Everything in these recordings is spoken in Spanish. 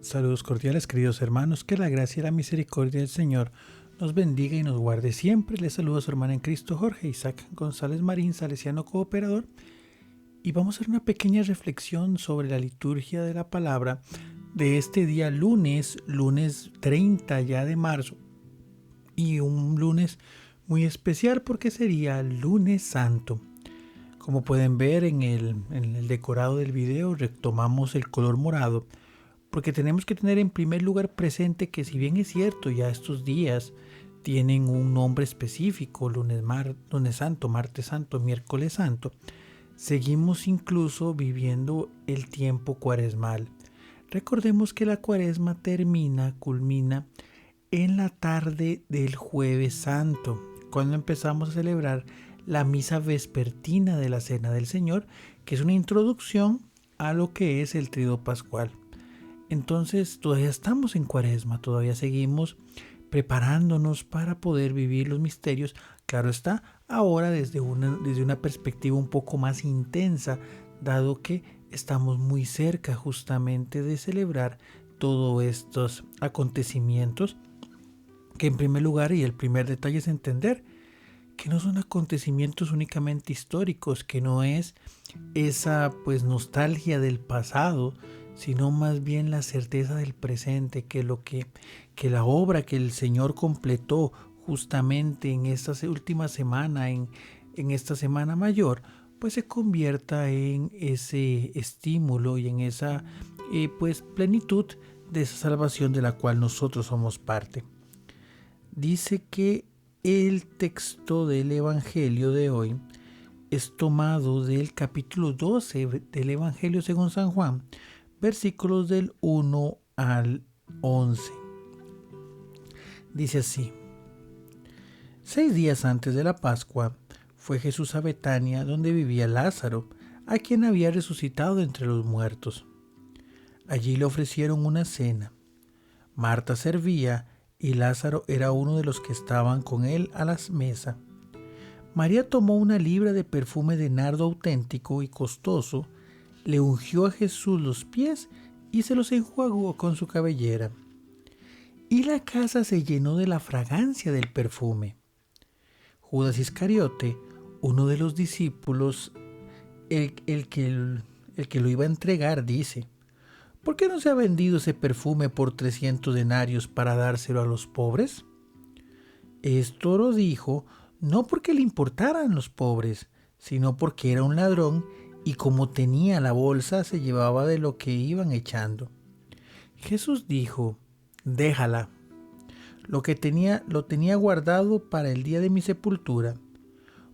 Saludos cordiales, queridos hermanos, que la gracia y la misericordia del Señor nos bendiga y nos guarde siempre. Les saludo a su hermana en Cristo, Jorge Isaac González Marín, salesiano cooperador, y vamos a hacer una pequeña reflexión sobre la liturgia de la palabra de este día lunes 30 ya de marzo, y un lunes muy especial porque sería lunes santo. Como pueden ver en el decorado del video, retomamos el color morado, porque tenemos que tener en primer lugar presente que, si bien es cierto, ya estos días tienen un nombre específico, lunes santo, martes santo, miércoles santo, seguimos incluso viviendo el tiempo cuaresmal. Recordemos que la cuaresma culmina en la tarde del jueves santo, cuando empezamos a celebrar la misa vespertina de la Cena del Señor, que es una introducción a lo que es el Tríodo Pascual. Entonces todavía estamos en cuaresma, todavía seguimos preparándonos para poder vivir los misterios. Claro está, ahora desde una perspectiva un poco más intensa, dado que estamos muy cerca justamente de celebrar todos estos acontecimientos, que en primer lugar, y el primer detalle es entender que no son acontecimientos únicamente históricos, que no es esa nostalgia del pasado, sino más bien la certeza del presente, que la obra que el Señor completó justamente en esta última semana, en esta Semana Mayor, pues se convierta en ese estímulo y en esa plenitud de esa salvación de la cual nosotros somos parte. Dice que el texto del Evangelio de hoy es tomado del capítulo 12 del Evangelio según San Juan, versículos del 1 al 11. Dice así: 6 días antes de la Pascua fue Jesús a Betania, donde vivía Lázaro, a quien había resucitado de entre los muertos. Allí le ofrecieron una cena. Marta servía y Lázaro era uno de los que estaban con él a la mesa. María tomó una libra de perfume de nardo auténtico y costoso, le ungió a Jesús los pies y se los enjuagó con su cabellera. Y la casa se llenó de la fragancia del perfume. Judas Iscariote, uno de los discípulos, el que lo iba a entregar, dice: ¿por qué no se ha vendido ese perfume por 300 denarios para dárselo a los pobres? Esto lo dijo no porque le importaran los pobres, sino porque era un ladrón y como tenía la bolsa se llevaba de lo que iban echando. Jesús dijo: déjala. Lo tenía guardado para el día de mi sepultura,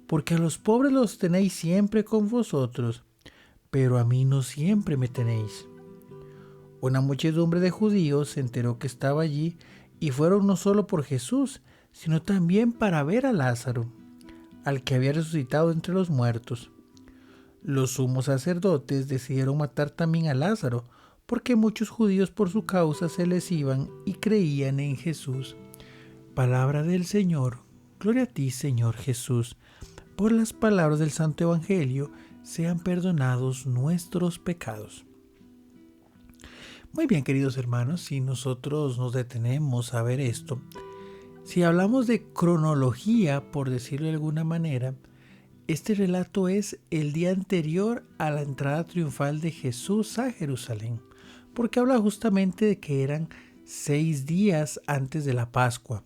porque a los pobres los tenéis siempre con vosotros, pero a mí no siempre me tenéis. Una muchedumbre de judíos se enteró que estaba allí y fueron no solo por Jesús, sino también para ver a Lázaro, al que había resucitado entre los muertos. Los sumos sacerdotes decidieron matar también a Lázaro, porque muchos judíos por su causa se les iban y creían en Jesús. Palabra del Señor. Gloria a ti, Señor Jesús. Por las palabras del Santo Evangelio sean perdonados nuestros pecados. Muy bien, queridos hermanos, si nosotros nos detenemos a ver esto, si hablamos de cronología, por decirlo de alguna manera, este relato es el día anterior a la entrada triunfal de Jesús a Jerusalén, porque habla justamente de que eran 6 días antes de la Pascua.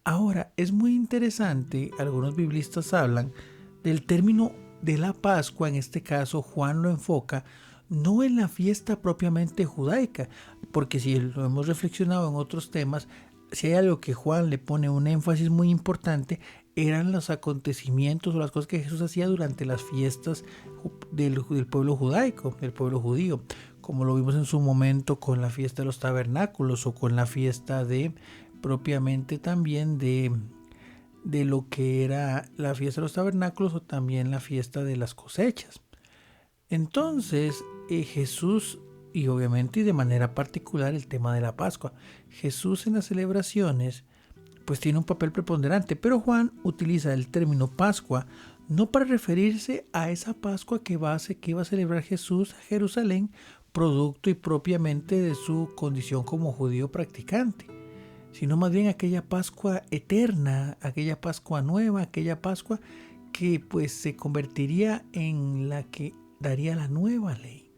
Ahora, es muy interesante, algunos biblistas hablan del término de la Pascua, en este caso Juan lo enfoca no en la fiesta propiamente judaica, porque si lo hemos reflexionado en otros temas, si hay algo que Juan le pone un énfasis muy importante, eran los acontecimientos o las cosas que Jesús hacía durante las fiestas del pueblo judaico, del pueblo judío, como lo vimos en su momento con la fiesta de los tabernáculos o con la fiesta propiamente también de lo que era la fiesta de los tabernáculos o también la fiesta de las cosechas. Entonces Jesús, y obviamente y de manera particular el tema de la Pascua, Jesús en las celebraciones pues tiene un papel preponderante, pero Juan utiliza el término Pascua no para referirse a esa Pascua que iba a celebrar Jesús a Jerusalén, producto y propiamente de su condición como judío practicante, sino más bien aquella Pascua eterna, aquella Pascua nueva, aquella Pascua que pues se convertiría en la que daría la nueva ley.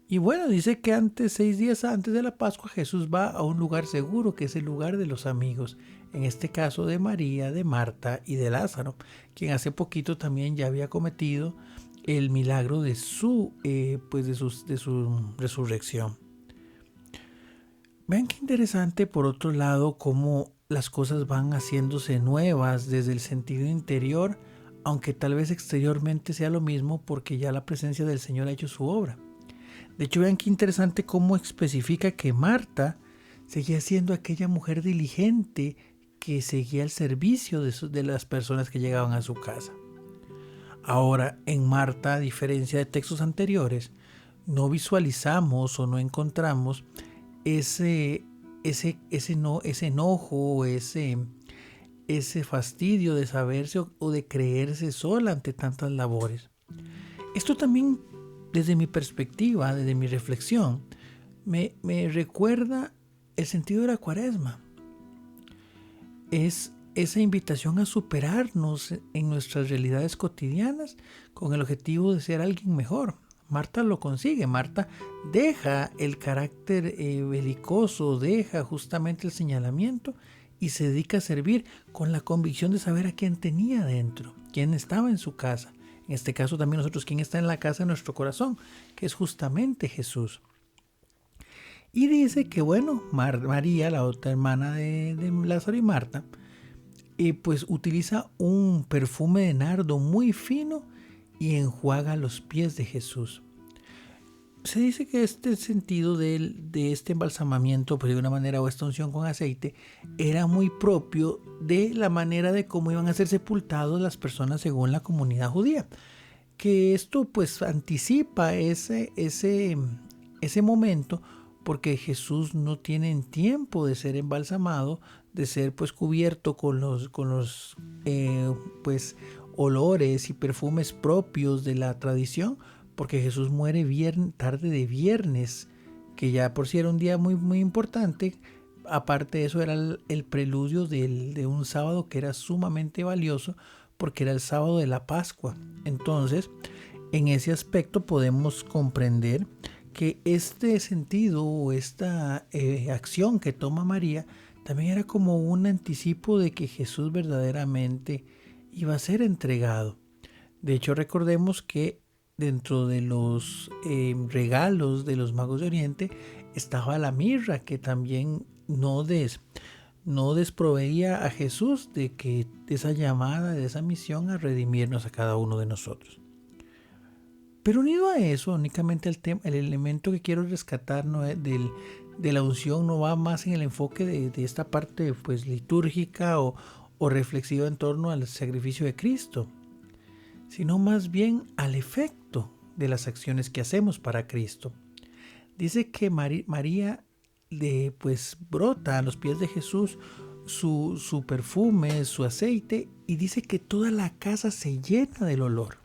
Y bueno, dice que 6 días antes de la Pascua, Jesús va a un lugar seguro, que es el lugar de los amigos. En este caso de María, de Marta y de Lázaro, quien hace poquito también ya había cometido el milagro de su resurrección. Vean qué interesante, por otro lado, cómo las cosas van haciéndose nuevas desde el sentido interior, aunque tal vez exteriormente sea lo mismo, porque ya la presencia del Señor ha hecho su obra. De hecho, vean qué interesante cómo especifica que Marta seguía siendo aquella mujer diligente que seguía el servicio de las personas que llegaban a su casa. Ahora, en Marta, a diferencia de textos anteriores, no visualizamos o no encontramos ese enojo, ese fastidio de saberse o de creerse sola ante tantas labores. Esto también, desde mi perspectiva, desde mi reflexión, me recuerda el sentido de la Cuaresma. Es esa invitación a superarnos en nuestras realidades cotidianas con el objetivo de ser alguien mejor. Marta lo consigue. Marta deja el carácter belicoso, deja justamente el señalamiento y se dedica a servir con la convicción de saber a quién tenía dentro, quién estaba en su casa. En este caso también nosotros, quién está en la casa de nuestro corazón, que es justamente Jesús. Y dice que bueno, María, la otra hermana de Lázaro y Marta, pues utiliza un perfume de nardo muy fino y enjuaga los pies de Jesús. Se dice que este sentido de este embalsamamiento, pues de una manera, o esta unción con aceite, era muy propio de la manera de cómo iban a ser sepultados las personas según la comunidad judía. Que esto pues anticipa ese momento, porque Jesús no tiene tiempo de ser embalsamado, de ser pues cubierto con los olores y perfumes propios de la tradición, porque Jesús muere tarde de viernes, que ya por sí era un día muy, muy importante. Aparte de eso, era el preludio de un sábado que era sumamente valioso, porque era el sábado de la Pascua. Entonces, en ese aspecto podemos comprender que este sentido o esta acción que toma María también era como un anticipo de que Jesús verdaderamente iba a ser entregado. De hecho, recordemos que dentro de los regalos de los magos de Oriente estaba la mirra, que también no desproveía a Jesús de esa llamada, de esa misión a redimirnos a cada uno de nosotros. Pero unido a eso, únicamente el elemento que quiero rescatar de la unción no va más en el enfoque de esta parte pues litúrgica o reflexiva en torno al sacrificio de Cristo, sino más bien al efecto de las acciones que hacemos para Cristo. Dice que María pues brota a los pies de Jesús su perfume, su aceite, y dice que toda la casa se llena del olor.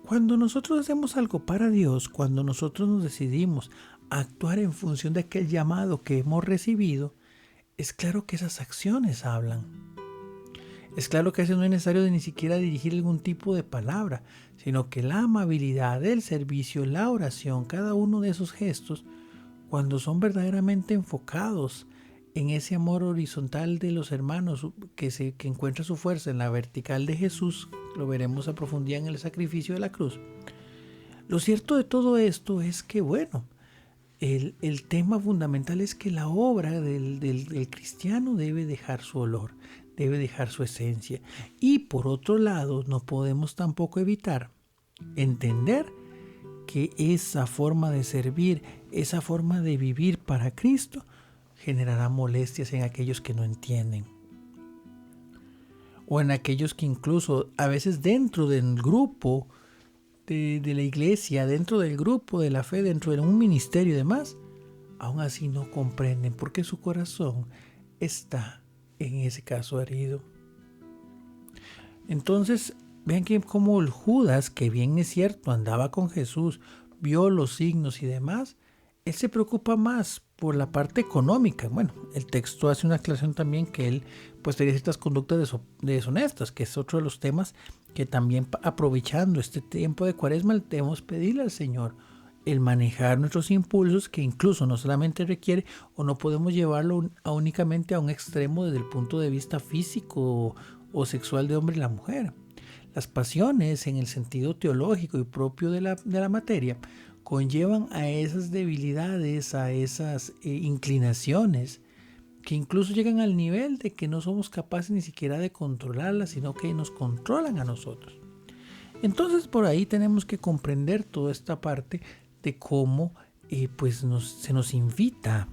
Cuando nosotros hacemos algo para Dios, cuando nosotros nos decidimos a actuar en función de aquel llamado que hemos recibido, es claro que esas acciones hablan. Es claro que a veces no es necesario ni siquiera dirigir algún tipo de palabra, sino que la amabilidad, el servicio, la oración, cada uno de esos gestos, cuando son verdaderamente enfocados en ese amor horizontal de los hermanos que encuentra su fuerza en la vertical de Jesús, lo veremos a profundidad en el sacrificio de la cruz. Lo cierto de todo esto es que, bueno, el tema fundamental es que la obra del cristiano debe dejar su olor, debe dejar su esencia. Y por otro lado, no podemos tampoco evitar entender que esa forma de servir, esa forma de vivir para Cristo, generará molestias en aquellos que no entienden. O en aquellos que incluso a veces dentro del grupo de la iglesia, dentro del grupo de la fe, dentro de un ministerio y demás, aún así no comprenden porque su corazón está en ese caso herido. Entonces, vean que como el Judas, que bien es cierto, andaba con Jesús, vio los signos y demás, él se preocupa más por la parte económica. Bueno, el texto hace una aclaración también que él pues tenía ciertas conductas deshonestas, que es otro de los temas que también aprovechando este tiempo de Cuaresma debemos pedirle al Señor el manejar nuestros impulsos, que incluso no solamente requiere o no podemos llevarlo únicamente a un extremo desde el punto de vista físico o sexual de hombre y la mujer. Las pasiones en el sentido teológico y propio de la materia conllevan a esas debilidades, a esas inclinaciones que incluso llegan al nivel de que no somos capaces ni siquiera de controlarlas, sino que nos controlan a nosotros. Entonces por ahí tenemos que comprender toda esta parte de cómo se nos invita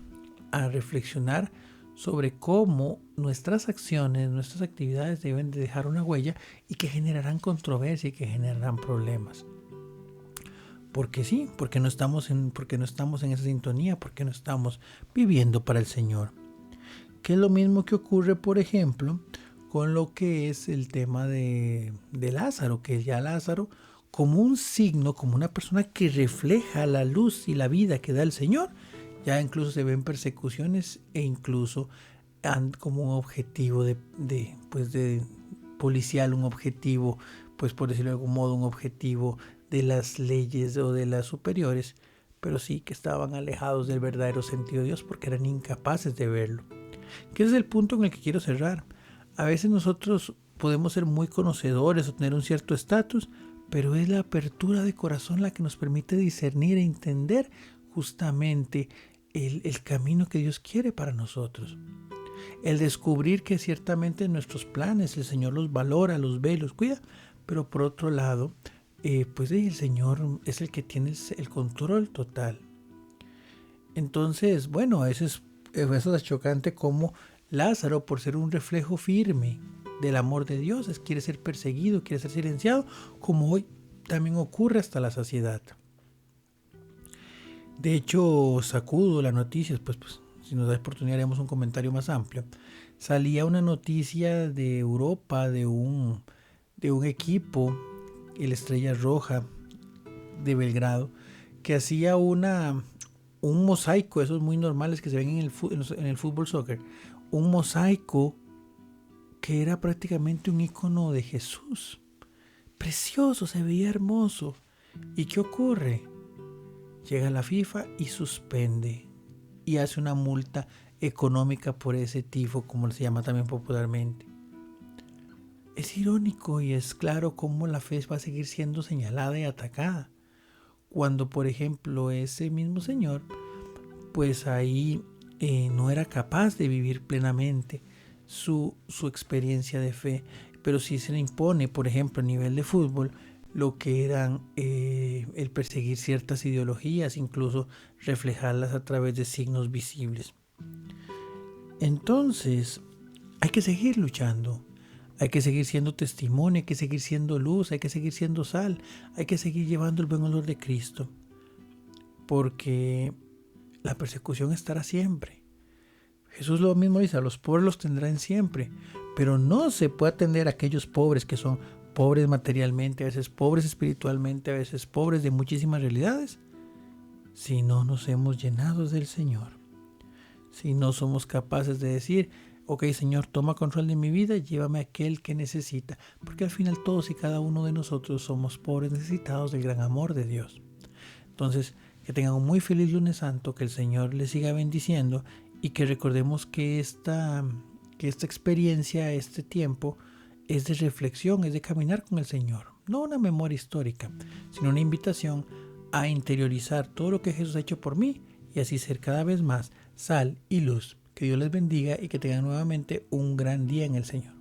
a reflexionar sobre cómo nuestras acciones, nuestras actividades deben de dejar una huella y que generarán controversia y que generarán problemas. Porque sí, porque no estamos en esa sintonía, porque no estamos viviendo para el Señor. Que es lo mismo que ocurre, por ejemplo, con lo que es el tema de Lázaro, que ya Lázaro, como un signo, como una persona que refleja la luz y la vida que da el Señor, ya incluso se ven persecuciones e incluso como un objetivo de policial, un objetivo, pues por decirlo de algún modo, un objetivo de las leyes o de las superiores, pero sí que estaban alejados del verdadero sentido de Dios porque eran incapaces de verlo. Que ese es el punto en el que quiero cerrar. A veces nosotros podemos ser muy conocedores o tener un cierto estatus, pero es la apertura de corazón la que nos permite discernir e entender justamente el camino que Dios quiere para nosotros. El descubrir que ciertamente nuestros planes el Señor los valora, los ve, los cuida, pero por otro lado, el Señor es el que tiene el control total. Entonces, bueno, a veces eso es chocante como Lázaro, por ser un reflejo firme del amor de Dios, quiere ser perseguido, quiere ser silenciado, como hoy también ocurre hasta la saciedad. De hecho, sacudo las noticias, pues si nos da oportunidad haremos un comentario más amplio. Salía una noticia de Europa de un equipo, el Estrella Roja de Belgrado, que hacía un mosaico, esos muy normales que se ven en el fútbol soccer, un mosaico que era prácticamente un icono de Jesús. Precioso, se veía hermoso. ¿Y qué ocurre? Llega la FIFA y suspende y hace una multa económica por ese tifo, como se llama también popularmente. Es irónico y es claro cómo la fe va a seguir siendo señalada y atacada. Cuando, por ejemplo, ese mismo señor, pues ahí no era capaz de vivir plenamente su experiencia de fe, pero sí se le impone, por ejemplo, a nivel de fútbol, lo que eran el perseguir ciertas ideologías, incluso reflejarlas a través de signos visibles. Entonces, hay que seguir luchando. Hay que seguir siendo testimonio, hay que seguir siendo luz, hay que seguir siendo sal, hay que seguir llevando el buen olor de Cristo. Porque la persecución estará siempre. Jesús lo mismo dice, a los pobres los tendrán siempre. Pero no se puede atender a aquellos pobres que son pobres materialmente, a veces pobres espiritualmente, a veces pobres de muchísimas realidades, si no nos hemos llenado del Señor. Si no somos capaces de decir, ok, Señor, toma control de mi vida, llévame a aquel que necesita. Porque al final todos y cada uno de nosotros somos pobres necesitados del gran amor de Dios. Entonces, que tengan un muy feliz lunes santo, que el Señor les siga bendiciendo y que recordemos que esta experiencia, este tiempo, es de reflexión, es de caminar con el Señor. No una memoria histórica, sino una invitación a interiorizar todo lo que Jesús ha hecho por mí y así ser cada vez más sal y luz. Que Dios les bendiga y que tengan nuevamente un gran día en el Señor.